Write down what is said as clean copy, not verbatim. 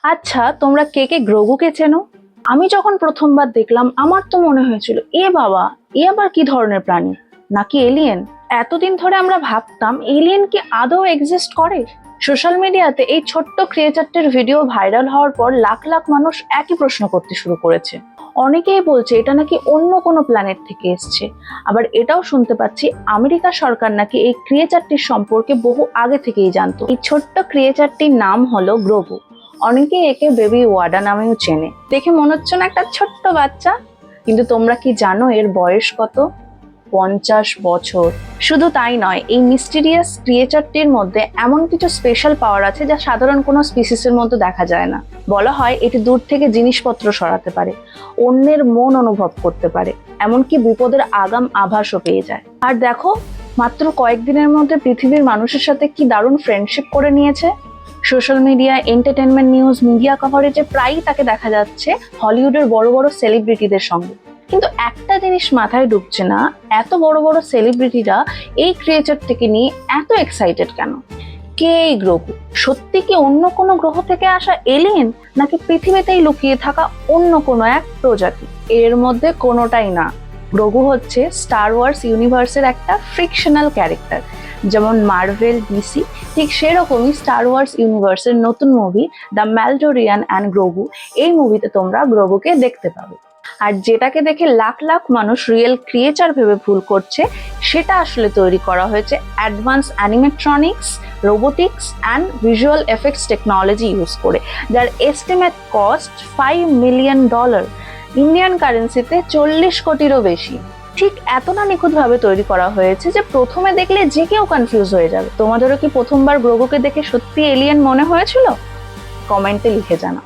আচ্ছা, তোমরা কে কে গ্রোগুকে চেনো? আমি যখন প্রথমবার দেখলাম আমার তো মনে হয়েছিল এ বাবা, এ আবার কি ধরনের প্রাণী, নাকি এলিয়েন। এতদিন ধরে আমরা ভাবতাম এলিয়েন কি আদৌ এক্সিস্ট করে। সোশ্যাল মিডিয়াতে এই ছোট্ট ক্রিয়েচারটির ভিডিও ভাইরাল হওয়ার পর লাখ লাখ মানুষ একই প্রশ্ন করতে শুরু করেছে। অনেকেই বলছে এটা নাকি অন্য কোনো প্ল্যানেট থেকে এসছে। আবার এটাও শুনতে পাচ্ছি আমেরিকা সরকার নাকি এই ক্রিয়েচারটির সম্পর্কে বহু আগে থেকেই জানতো। এই ছোট্ট ক্রিয়েচারটির নাম হলো গ্রোগু। অনেকেই একে বেবি ওয়াডা নামেও চেনে। দেখে মনে হচ্ছে না একটা ছোট্ট বাচ্চা, কিন্তু তোমরা কি জানো এর বয়স কত? 50 বছর। শুধু তাই নয়, এই মিস্টিরিয়াস ক্রিয়েচারটির মধ্যে এমন কিছু স্পেশাল পাওয়ার আছে যা সাধারণ কোনো স্পিসিসের মধ্যে দেখা যায় না। বলা হয় এটি দূর থেকে জিনিসপত্র সরাতে পারে, অন্যের মন অনুভব করতে পারে, এমনকি বিপদের আগাম আভাসও পেয়ে যায়। আর দেখো, মাত্র কয়েকদিনের মধ্যে পৃথিবীর মানুষের সাথে কি দারুণ ফ্রেন্ডশিপ করে নিয়েছে। Social media, entertainment news, media কভারেজে প্রায়ই তাকে দেখা যাচ্ছে হলিউডের বড় বড় সেলিব্রিটিদের সঙ্গে। কিন্তু একটা জিনিস মাথায় ঢুকছে না, এত বড় বড় সেলিব্রিটিরা এই ক্রিয়েচারটিকে নিয়ে এত এক্সাইটেড কেন? কে এই গ্রোগু? সত্যি কি অন্য কোনো গ্রহ থেকে আসা এলিয়েন, নাকি পৃথিবীতেই লুকিয়ে থাকা অন্য কোনো এক প্রজাতি? এর মধ্যে কোনোটাই না। গ্রোগু হচ্ছে স্টার ওয়ার্স ইউনিভার্সের একটা ফ্রিকশনাল ক্যারেক্টার। যেমন মার্ভেল, ডিসি, ঠিক সেরকমই স্টার ওয়ার্স ইউনিভার্সের নতুন মুভি দ্য ম্যালডোরিয়ান অ্যান্ড গ্রোগু, এই মুভিতে তোমরা গ্রোগুকে দেখতে পাবে। আর যেটাকে দেখে লাখ লাখ মানুষ রিয়েল ক্রিয়েচার ভেবে ভুল করছে, সেটা আসলে তৈরি করা হয়েছে advance animatronics, robotics and visual effects technology use করে, যার এস্টিমেট কস্ট $5 মিলিয়ন, ইন্ডিয়ান কারেন্সিতে 40 কোটিরও বেশি। ঠিক এতটা নিখুঁতভাবে তৈরি করা হয়েছে যে প্রথমে দেখলে যে কেউ কনফিউজ হয়ে যাবে। তোমাদেরও কি প্রথমবার গ্রোগুকে দেখে সত্যি এলিয়েন মনে হয়েছিল? কমেন্টে লিখে জানাও।